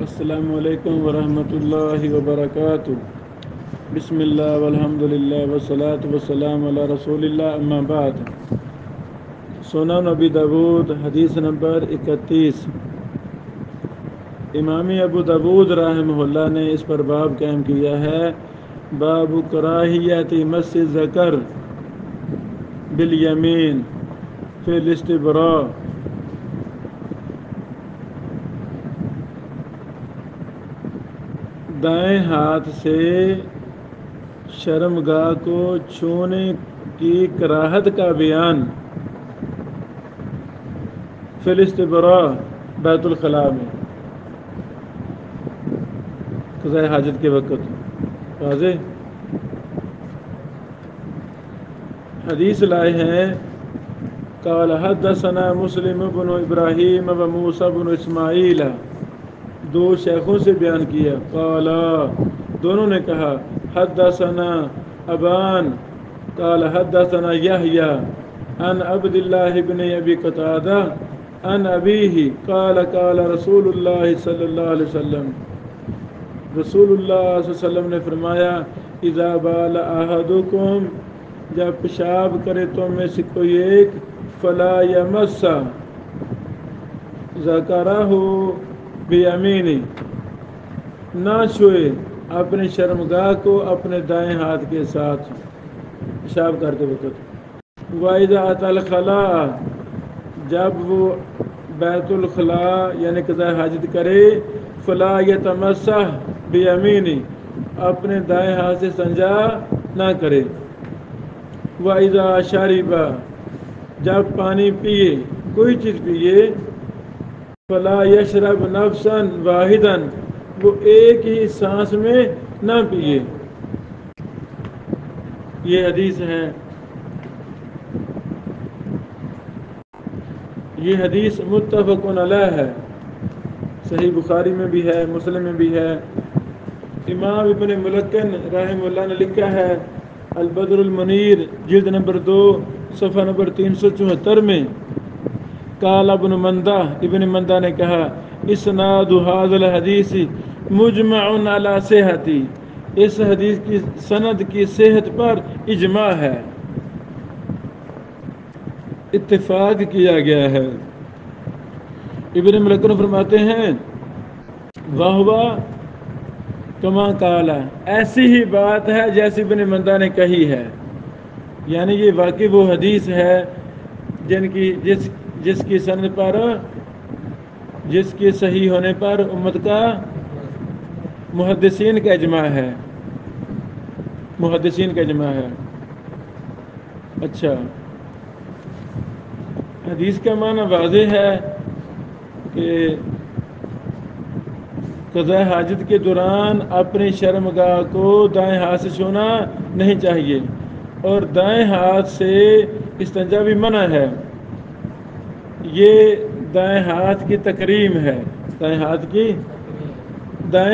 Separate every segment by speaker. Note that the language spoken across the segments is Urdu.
Speaker 1: السلام علیکم ورحمۃ اللہ وبرکاتہ۔ بسم اللہ والحمد للہ والصلاة والسلام علی رسول اللہ، اما بعد۔ سنن ابی داود حدیث نمبر 31۔ امام ابو داود رحمہ اللہ نے اس پر باب قائم کیا ہے، باب کراہیت مس الذکر بالیمین فی الاستبراء۔ دائیں ہاتھ سے شرمگاہ کو چھونے کی کراہت کا بیان فی الاستبراء بیت الخلاء میں قضاء حاجت کے وقت واضح حدیث لائے ہیں۔ قال حدثنا مسلم بن ابراہیم و موسیٰ بن اسماعیل، دو شیخوں سے بیان کیا۔ قال، دونوں نے کہا، حدثنا ابان قال حدثنا یحییٰ عن عبد اللہ بن ابی قتادہ عن ابیہ قال قال رسول اللہ صلی اللہ علیہ وسلم، رسول اللہ صلی اللہ علیہ وسلم نے فرمایا، اذا بال احدکم، جب پیشاب کرے تم میں سے کوئی ایک، فلا یمس ذکرہ بیمینہ، نہ چھوئے اپنے شرمگاہ کو اپنے دائیں ہاتھ کے ساتھ پیشاب کرتے وقت۔ وَإِذَا أَتَى الْخَلَاءَ، جب وہ بیت الخلاء یعنی قضاء حاجت کرے، فلا یتمسح بیمینہ، اپنے دائیں ہاتھ سے استنجا نہ کرے۔ وَإِذَا شَرِبَ، جب پانی پیے، کوئی چیز پیے، فلا یشرب نفسا واحدا، وہ ایک ہی سانس میں نہ پیے۔ یہ حدیث ہے، یہ حدیث متفق علیہ ہے، صحیح بخاری میں بھی ہے، مسلم میں بھی ہے۔ امام ابن ملکن رحمہ اللہ نے لکھا ہے البدر المنیر جلد نمبر 2 صفحہ نمبر 374 میں، قال ابن مندہ، ابن مندہ نے کہا، اسناد ھذا الحدیث مجمع علی صحتہ، اس حدیث کی سند کی صحت پر اجماع ہے، اتفاق کیا گیا ہے۔ ابن ملکن فرماتے ہیں، وَهُوَ کما قال، ایسی ہی بات ہے جیسی ابن مندہ نے کہی ہے، یعنی یہ واقعی وہ حدیث ہے جس کی سند پر، جس کے صحیح ہونے پر امت کا محدثین کا اجماع ہے، محدثین کا اجماع ہے۔ اچھا، حدیث کا معنی واضح ہے کہ قضاء حاجت کے دوران اپنی شرمگاہ کو دائیں ہاتھ سے چھونا نہیں چاہیے، اور دائیں ہاتھ سے استنجا بھی منع ہے۔ یہ دائیں ہاتھ کی تکریم ہے، دائیں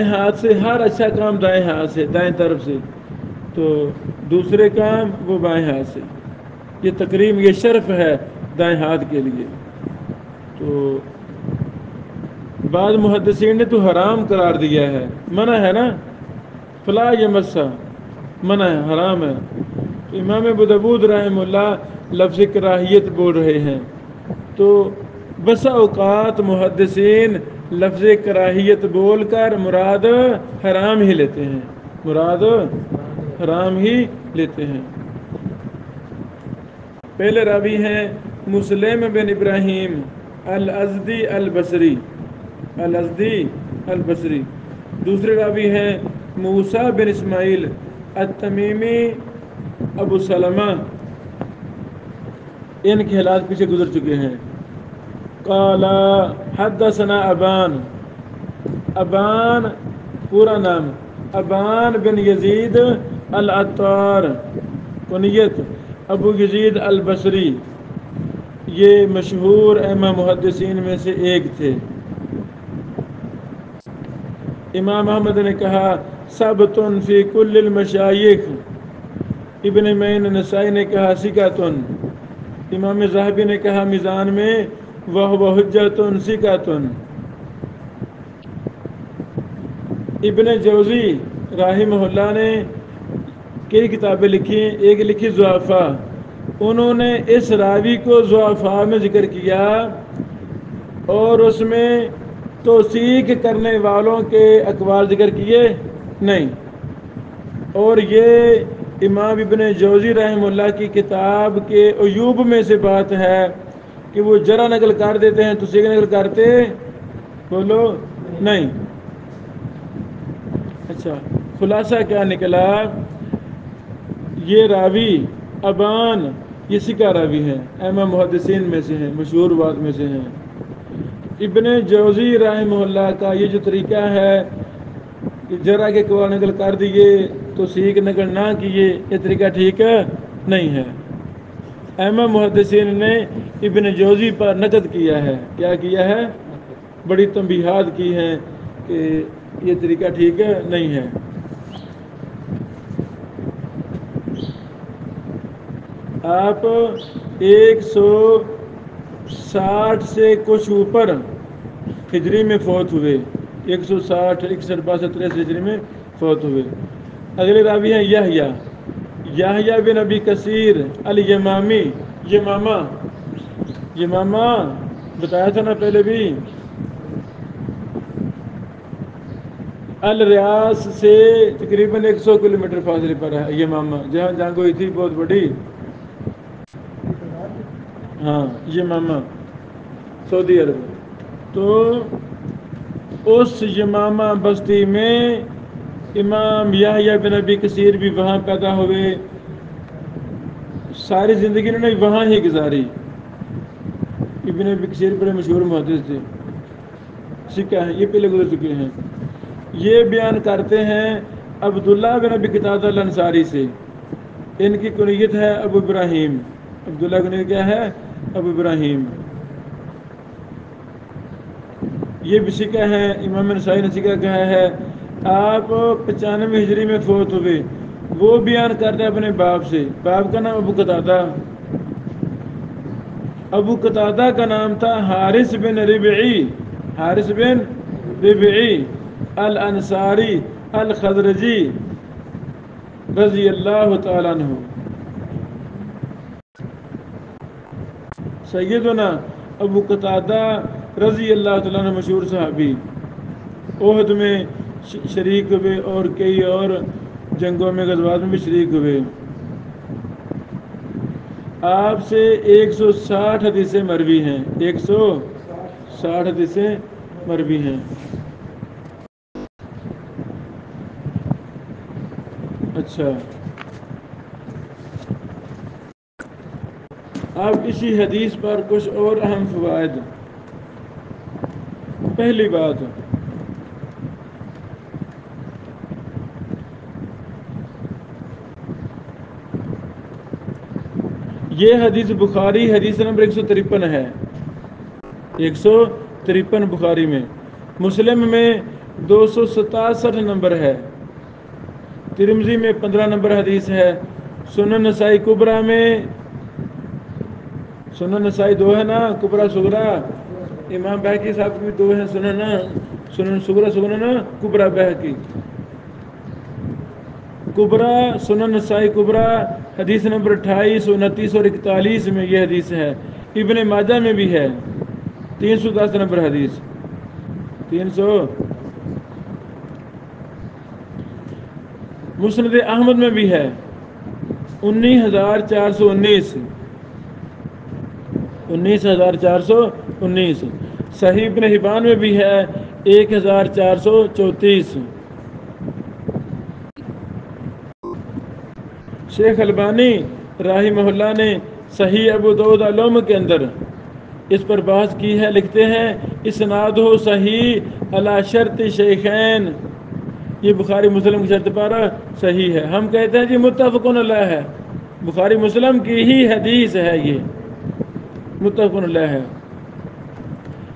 Speaker 1: ہاتھ سے ہر اچھا کام دائیں ہاتھ سے، دائیں طرف سے، تو دوسرے کام وہ بائیں ہاتھ سے، یہ تکریم، یہ شرف ہے دائیں ہاتھ کے لیے۔ تو بعض محدثین نے تو حرام قرار دیا ہے، منع ہے نا، فلا یمسا، منع ہے، حرام ہے۔ تو امام ابو داود رحمہ اللہ لفظ کراہیت بول رہے ہیں، تو بسا اوقات محدثین لفظ کراہیت بول کر مراد حرام ہی لیتے ہیں، مراد حرام ہی لیتے ہیں۔ پہلے راوی ہیں مسلم بن ابراہیم الازدی البصری، الازدی البصری۔ دوسرے راوی ہیں موسیٰ بن اسماعیل التمیمی ابو سلمہ، ان کے حالات پیچھے گزر چکے ہیں۔ قال حدثنا ابان، ابان پورا نام ابان بن یزید العطار، کنیت ابو یزید البصری، یہ مشہور ائمہ محدثین میں سے ایک تھے۔ امام احمد نے کہا ثبت فی کل المشایخ، ابن معین نسائی نے کہا ثقۃ، امام ذہبی نے کہا میزان میں وَهُوَ حُجَّةٌ ثِقَةٌ۔ ابن جوزی رحمہ اللہ نے کئی کتابیں لکھی ہیں، ایک لکھی ضعفاء، انہوں نے اس راوی کو ضعفاء میں ذکر کیا اور اس میں توثیق کرنے والوں کے اقوال ذکر کیے نہیں۔ اور یہ امام ابن جوزی رحمہ اللہ کی کتاب کے عیوب میں سے بات ہے کہ وہ جرح نقل کر دیتے ہیں، توثیق نقل کرتے بولو نہیں۔ اچھا، خلاصہ کیا نکلا؟ یہ راوی ابان یہ سکہ راوی ہے، امام محدثین میں سے ہیں، مشہور بات میں سے ہیں۔ ابن جوزی رحمہ اللہ کا یہ جو طریقہ ہے کہ جرح کے قوال نقل کر دیے توثیق نقل نہ کیے، یہ طریقہ ٹھیک نہیں ہے۔ امام محدثین نے ابن جوزی پر نقد کیا ہے، کیا کیا ہے؟ بڑی تنبیہات کی ہیں کہ یہ طریقہ ٹھیک نہیں ہے۔ آپ 160 سے کچھ اوپر ہجری میں فوت ہوئے، 160 61 62 63 ہجری میں فوت ہوئے۔ اگلے راوی ہیں یحییٰ بن ابی کثیر الیمامی، یمامہ بتایا تھا نا پہلے بھی، الریاض سے تقریباً 100 کلومیٹر فاصلے پر ہے یمامہ، جہاں جنگ ہوئی تھی بہت بڑی، ہاں یمامہ سعودی عرب۔ تو اس یمامہ بستی میں امام یحییٰ بن ابی کثیر بھی وہاں پیدا ہوئے، ساری زندگی انہوں نے وہاں ہی گزاری۔ ابن ابی کثیر بڑے مشہور محدث تھے، سکہ ہیں، یہ پہلے گزر چکے ہیں۔ یہ بیان کرتے ہیں عبداللہ بن ابی قتادہ الانصاری سے، ان کی کنیت ہے ابو ابراہیم، عبداللہ کی کنیت کیا ہے؟ ابو ابراہیم۔ یہ بھی سکہ ہیں، امام نسائی نے سکہ کہا ہے۔ آپ 95 ہجری میں فوت ہوئے۔ وہ بیان کرتے ہیں اپنے باپ سے، باپ کا نام ابو قتادہ، ابو قتادہ کا نام تھا حارث بن ربعی الانصاری الخزرجی رضی اللہ تعالیٰ عنہ۔ سیدنا ابو قتادہ رضی اللہ تعالیٰ عنہ مشہور صحابی، احد میں شریک ہوئے اور کئی اور جنگوں میں غزوات میں بھی شریک ہوئے۔ آپ سے 160 حدیثیں مروی ہیں، 160 حدیثیں مروی ہیں۔ اچھا، اب اسی حدیث پر کچھ اور اہم فوائد۔ پہلی بات، یہ حدیث بخاری حدیث نمبر 153 ہے، 153 بخاری میں، مسلم میں 267 نمبر ہے، ترمذی میں 15 نمبر حدیث ہے، سنن نسائی کبریٰ میں، سنن نسائی 2 ہے نا، کبریٰ صغریٰ، امام بہقی صاحب کی بھی 2 ہیں سنن صغریٰ سنن کبریٰ بہقی، کبریٰ سنن نسائی کبریٰ حدیث نمبر 28 29 اور 41 میں یہ حدیث ہے۔ ابن ماجہ میں بھی ہے 310 نمبر حدیث، 300۔ مسند احمد میں بھی ہے 19419، صحیح ابن حبان میں بھی ہے 1434۔ شیخ البانی رحمہ اللہ نے صحیح ابو داؤد العلوم کے اندر اس پر بحث کی ہے، لکھتے ہیں اسناد ہو صحیح علی شرط شیخین، یہ بخاری مسلم کی شرط پر صحیح ہے۔ ہم کہتے ہیں جی متفقن علیہ ہے، بخاری مسلم کی ہی حدیث ہے، یہ متفقن علیہ ہے۔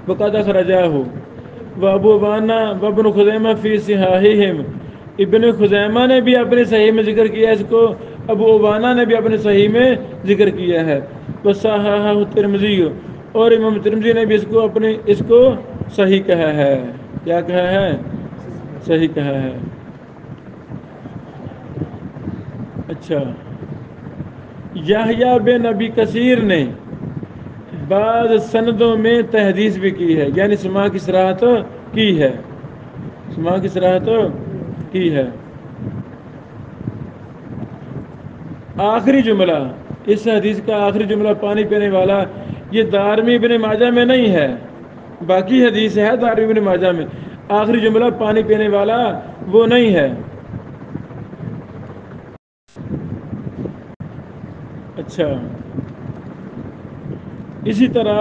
Speaker 1: وقد اخرجہ وابو عوانہ وابن خزیمہ فی صحاحہم، ابن خزیمہ نے بھی اپنے صحیح میں ذکر کیا اس کو، ابو عوانہ نے بھی اپنے صحیح میں ذکر کیا ہے، وصححہ ترمذی، اور امام ترمذی نے بھی اس کو صحیح کہا ہے۔ کیا کہا ہے؟ صحیح کہا ہے. اچھا، یحییٰ بن ابی کثیر نے بعض سندوں میں تحدیث بھی کی ہے، یعنی سماع کی صراحت کی ہے، سماع کی صراحت کی ہے. آخری جملہ، اس حدیث کا آخری جملہ پانی پینے والا، یہ دارمی ابن ماجہ میں نہیں ہے، باقی حدیث ہے دارمی ابن ماجہ میں. آخری جملہ پانی پینے والا وہ نہیں ہے. اچھا، اسی طرح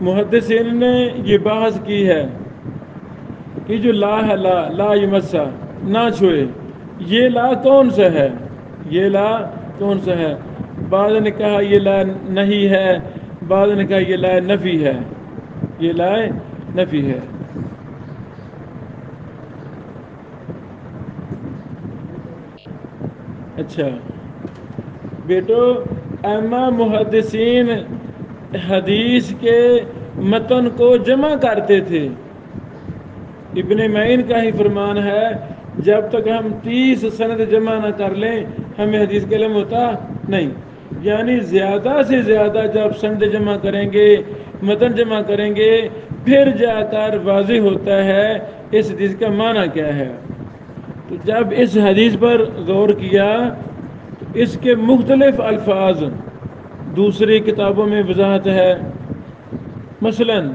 Speaker 1: محدثین نے یہ بحث کی ہے کہ جو لا ہے، لا یمسا، نہ چھوئے، یہ لا کون سا ہے، یہ لا کون سا ہے. بعض نے کہا یہ لا نہیں ہے، بعض نے کہا یہ لا نفی ہے، یہ لا نفی ہے. اچھا بیٹو، اما محدثین حدیث کے متن کو جمع کرتے تھے. ابن معین کا ہی فرمان ہے، جب تک ہم 30 سند جمع نہ کر لیں ہمیں حدیث کا علم ہوتا نہیں. یعنی زیادہ سے زیادہ جب سند جمع کریں گے، متن جمع کریں گے، پھر جا کر واضح ہوتا ہے اس حدیث کا معنی کیا ہے. تو جب اس حدیث پر غور کیا تو اس کے مختلف الفاظ دوسری کتابوں میں وضاحت ہے. مثلاً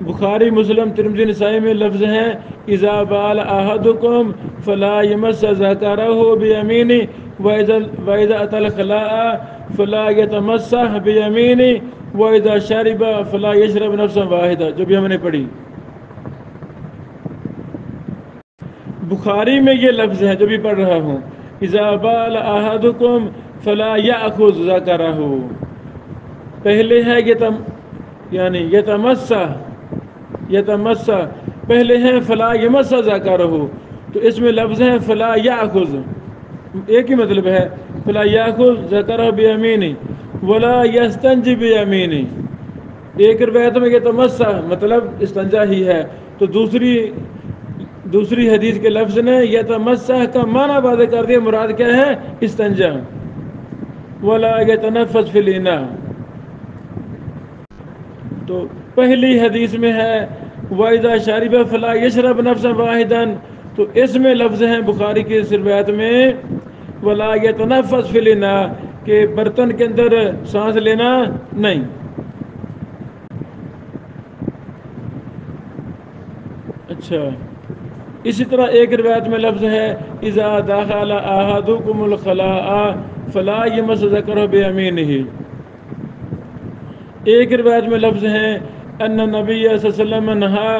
Speaker 1: بخاری، مسلم، ترمذی، نسائی میں لفظ ہیں اذا بال احدکم فلا یمس ذکرہ بیمینہ واذا اتى الخلاء فلا یتمسح بیمینہ واذا شرب فلا یشرب نفسا واحدہ، جو بھی ہم نے پڑھی. بخاری میں یہ لفظ ہے جو بھی پڑھ رہا ہوں، اذا بال احدکم فلا یأخذ ذکرہ، پہلے ہے یعنی یتمسح، پہلے ہیں فلا یمس ذکرہ، تو اس میں لفظ ہے فلا یأخذ، ایک ہی مطلب ہے، فلا یأخذ ذکرہ بیمینہ ولا یستنجی بیمینہ. ایک روایت میں یتمسح مطلب استنجا ہی ہے، تو دوسری حدیث کے لفظ نے یتمسح کا معنی واضح کر دیا، مراد کیا ہے، استنجا. ولا یتنفس فی الاناء، تو پہلی حدیث میں ہے وَإِذَا شَرِبَ فَلَا يَشْرَبْ نَفْسًا وَاحِدًا، تو اس میں لفظ ہیں بخاری کی اس روایت میں وَلَا يَتَنَفَّسْ فِي الْإِنَاءِ، کہ برتن کے اندر سانس لینا نہیں. اچھا، اسی طرح ایک روایت میں لفظ ہے اِذَا دَخَلَ أَحَدُكُمُ الْخَلَاءَ فَلَا يَمَسَّ ذَكَرَهُ بِيَمِينِهِ. ایک روایت میں لفظ ہیں ان نبی صلی اللہ علیہ وسلم نہا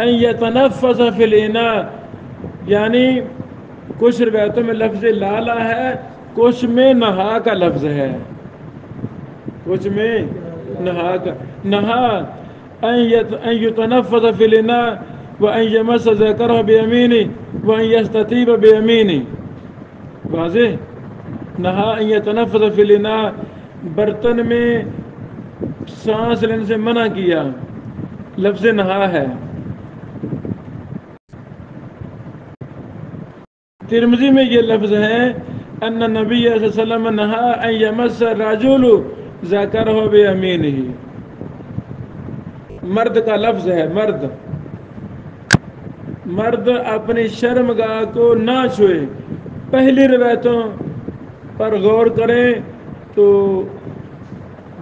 Speaker 1: ان یتنفس فی الاناء، یعنی کچھ روایتوں میں لفظ لالا ہے، کچھ میں نہا کا لفظ ہے، کچھ میں نہا کا، نہا ان یتنفس فی الاناء وان یمس ذکرہ بیمینہ وان یستطیب بیمینہ. واضح، نہا ان یتنفس فی الاناء، برتن میں سانس لینے سے منع کیا، لفظ نہا ہے. ترمذی میں یہ لفظ ہے ان نبی صلی اللہ علیہ وسلم نہا ان یمس الرجل ذکرہ بیمینہ، مرد کا لفظ ہے، مرد اپنی شرمگاہ کو نہ چھوئے. پہلی روایتوں پر غور کریں تو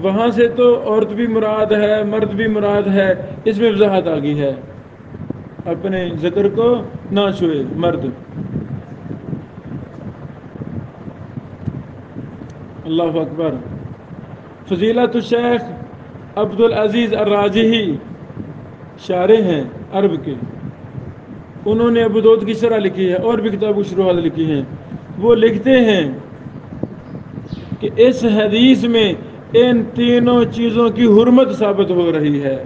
Speaker 1: وہاں سے تو عورت بھی مراد ہے، مرد بھی مراد ہے، اس میں وضاحت آ گئی ہے، اپنے ذکر کو نہ چھوئے مرد. اللہ اکبر. فضیلت الشیخ عبدالعزیز الراجحی شارح ہیں عرب کے، انہوں نے ابو داؤد کی شرح لکھی ہے اور بھی کتاب کی شروحات لکھی ہیں. وہ لکھتے ہیں کہ اس حدیث میں ان تینوں چیزوں کی حرمت ثابت ہو رہی ہے.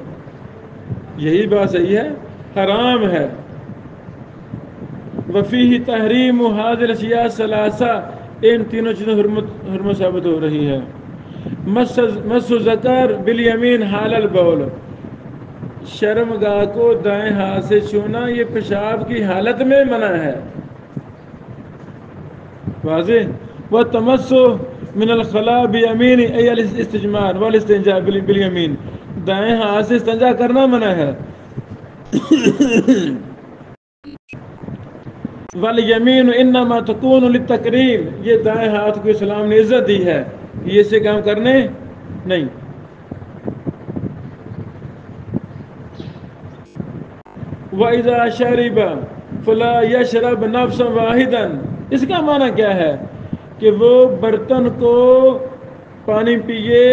Speaker 1: یہی بات صحیح ہے، حرام ہے. وفیہ تحریم هذه الاشیاء الثلاثہ، ان تینوں چیزوں حرمت ثابت ہو رہی ہے۔ مس ذکر بالیمین حال البول، شرمگاہ کو دائیں ہاتھ سے چھونا یہ پیشاب کی حالت میں منع ہے۔ واضح۔ وتمسو من الخلاء بیمین ای الاستجمار والاستنجاء بالیمین، دائیں ہاتھ سے استنجا کرنا منع ہے۔ والیمین انما تکون للتکریم، یہ دائیں ہاتھ کو اسلام نے عزت دی ہے، یہ سے کام کرنے نہیں۔ وَإِذَا شَرِبَ فَلَا يَشْرَبْ نَفْسًا وَاحِدًا، اس کا معنی کیا ہے کہ وہ برتن کو پانی پیے،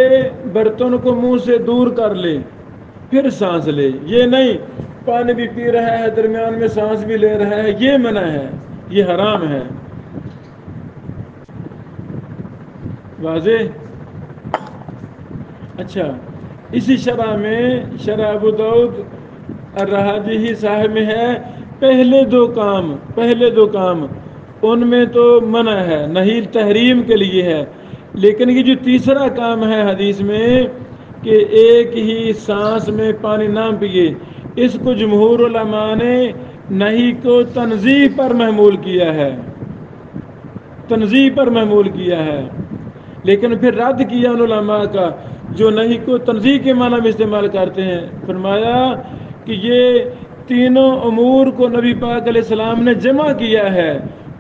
Speaker 1: برتن کو منہ سے دور کر لے پھر سانس لے، یہ نہیں پانی بھی پی رہا ہے درمیان میں سانس بھی لے رہا ہے، یہ منع ہے، یہ حرام ہے۔ واضح۔ اچھا، اسی شرح میں شرح ابو داؤد الرہاجی صاحب میں ہے پہلے دو کام ان میں تو منع ہے، نہیں تحریم کے لیے ہے، لیکن یہ جو تیسرا کام ہے حدیث میں کہ ایک ہی سانس میں پانی نہ پیے، اس کو جمہور علماء نے نہیں کو تنزیہ پر محمول کیا ہے، تنزیہ پر محمول کیا ہے، لیکن پھر رد کیا ان علماء کا جو نہیں کو تنزیہ کے معنی میں استعمال کرتے ہیں۔ فرمایا کہ یہ تینوں امور کو نبی پاک علیہ السلام نے جمع کیا ہے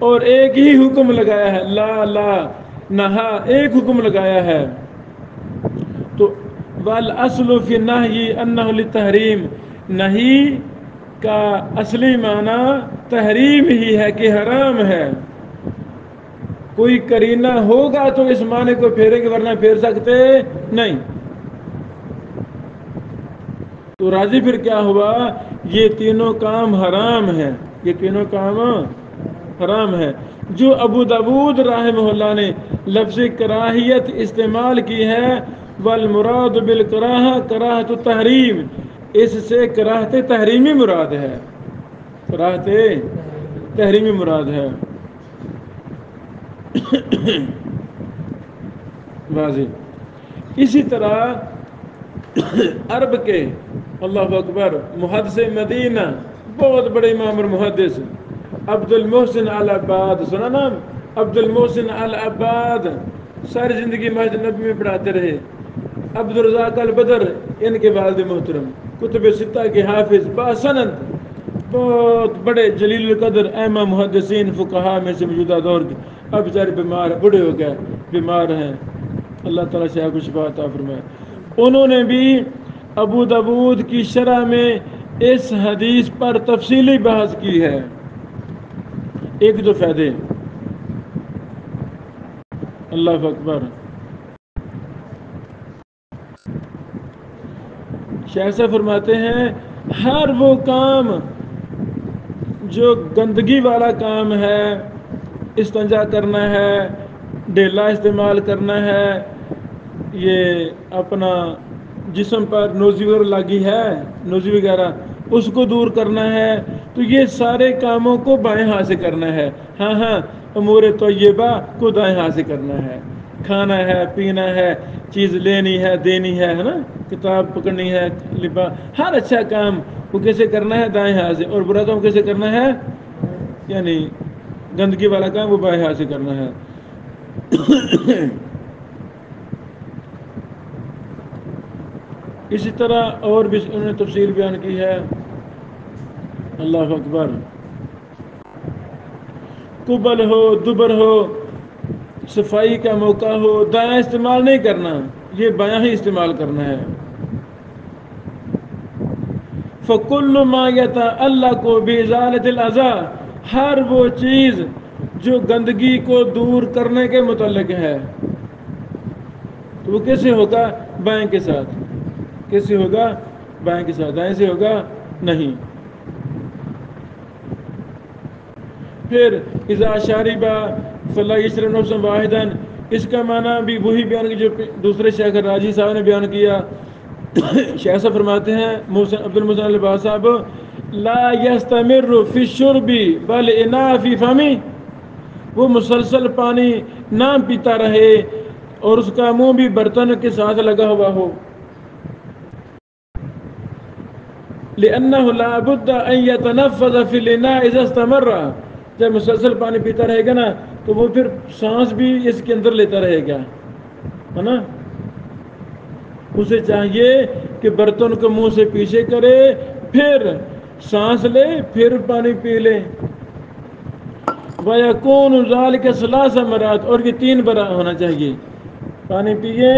Speaker 1: اور ایک ہی حکم لگایا ہے، لا نہا، ایک حکم لگایا ہے۔ تو والاصل فی النہی انہ للتحریم، نہیں کا اصلی معنی تحریم ہی ہے کہ حرام ہے۔ کوئی کرینہ ہوگا تو اس معنی کو پھیریں گے، ورنہ پھیر سکتے نہیں۔ تو راضی پھر کیا ہوا، یہ تینوں کام حرام ہیں، یہ تینوں کام حرام ہیں۔ جو ابو داؤد رحمہ اللہ نے لفظ کراہیت استعمال کی ہے، والمراد بالکراہہ کراہت التحریم، اس سے کراہت تحریمی مراد ہے، کراہت تحریمی مراد ہے۔ واضح۔ اسی طرح عرب کے اللہ اکبر محدث مدینہ، بہت بڑے امام اور محدث عبد المحسن العباد، سنا نام عبد المحسن العباد، ساری زندگی مسجد نبی میں پڑھاتے رہے۔ عبد الرزاق البدر ان کے والد محترم، کتب ستہ کے حافظ باسند، بہت بڑے جلیل القدر ائمہ محدثین فقہاء میں سے موجودہ دور کے، اب بیچارے بیمار بوڑھے ہو گئے، بیمار ہیں، اللہ تعالیٰ سے کو شفا عطا فرمائے۔ انہوں نے بھی ابو داؤد کی شرح میں اس حدیث پر تفصیلی بحث کی ہے۔ ایک دو فائدے، اللہ اکبر۔ شیخ صاحب فرماتے ہیں ہر وہ کام جو گندگی والا کام ہے، استنجا کرنا ہے، ڈیلا استعمال کرنا ہے، یہ اپنا جسم پر نوزی وغیرہ لگی ہے، نوزی وغیرہ اس کو دور کرنا ہے، تو یہ سارے کاموں کو بائیں ہاتھ سے کرنا ہے۔ ہاں امور طیبہ کو دائیں ہاتھ سے کرنا ہے، کھانا ہے، پینا ہے، چیز لینی ہے، دینی ہے نا، کتاب پکڑنی ہے، لباس، ہر اچھا کام وہ کیسے کرنا ہے، دائیں ہاتھ سے، اور برا کام کیسے کرنا ہے، یعنی گندگی والا کام وہ بائیں ہاتھ سے کرنا ہے۔ اسی طرح اور بھی انہوں نے تفصیل بیان کی ہے، اللہ اکبر۔ قبل ہو، دبر ہو، صفائی کا موقع ہو، دایاں استعمال نہیں کرنا، یہ بایاں ہی استعمال کرنا ہے۔ فَكُلُّ مَا يَتَعَلَّقُ بِإِزَالَةِ الْأَذَى، ہر وہ چیز جو گندگی کو دور کرنے کے متعلق ہے، تو وہ کیسے ہوگا، بائیں کے ساتھ، کیسے ہوگا، بائیں کے ساتھ، دائیں سے ہوگا نہیں۔ پھر اذا شاربا فلا یشرب نفسا واحدا، اس کا معنی بھی وہی بیان کی جو دوسرے شیخ راجی صاحب نے بیان کیا۔ شیخ صاحب فرماتے ہیں عبد المحسن العباد صاحب، لا یستمر فی الشرب بل اناء فی فمی، وہ مسلسل پانی نہ پیتا رہے اور اس کا منہ بھی برتن کے ساتھ لگا ہوا ہو. لأنه لا بد أن يتنفذ في الإناء إذا استمر. جب مسلسل پانی پیتا رہے گا نا تو وہ پھر سانس بھی اس کے اندر لیتا رہے گا، ہے نا. اسے چاہیے کہ برتن کو منہ سے پیچھے کرے، پھر سانس لے، پھر پانی پی لے. وَيَكُونُ ذَلِكَ 3 مرات، اور یہ 3 بار ہونا چاہیے. پانی پیئے،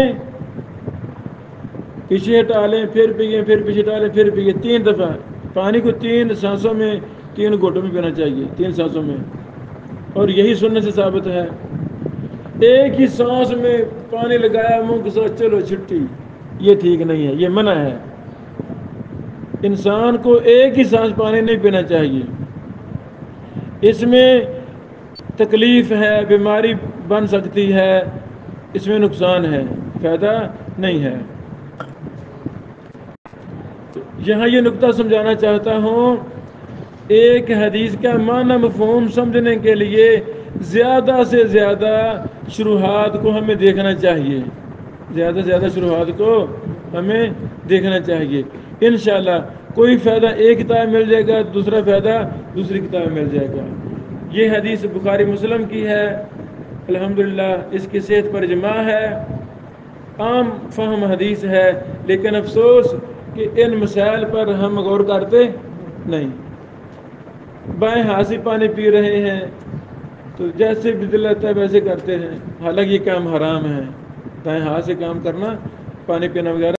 Speaker 1: پیچھے ہٹا لیں، پھر پیئے، پھر پیچھے ہٹا لیں، پھر پیئے. 3 دفعہ پانی کو 3 سانسوں میں، 3 گھونٹوں میں پینا چاہیے، 3 سانسوں میں. اور یہی سننے سے ثابت ہے. ایک ہی سانس میں پانی لگایا منہ کے ساتھ، چلو چھٹی، یہ ٹھیک نہیں ہے، یہ منع ہے. انسان کو ایک ہی سانس پانی نہیں پینا چاہیے. اس میں تکلیف ہے، بیماری بن سکتی ہے، اس میں نقصان ہے، فائدہ نہیں ہے. یہاں یہ نقطہ سمجھانا چاہتا ہوں، ایک حدیث کا معنی مفہوم سمجھنے کے لیے زیادہ سے زیادہ شروحات کو ہمیں دیکھنا چاہیے، زیادہ سے زیادہ شروحات کو ہمیں دیکھنا چاہیے. انشاءاللہ کوئی فائدہ ایک کتاب مل جائے گا، دوسرا فائدہ دوسری کتاب مل جائے گا. یہ حدیث بخاری مسلم کی ہے، الحمدللہ اس کی صحت پر اجماع ہے، عام فہم حدیث ہے. لیکن افسوس کہ ان مسائل پر ہم غور کرتے نہیں. بائیں ہاتھ سے پانی پی رہے ہیں تو جیسے بھی دل لگتا ہے ویسے کرتے ہیں، حالانکہ یہ کام حرام ہے. دائیں ہاتھ سے کام کرنا، پانی پینا وغیرہ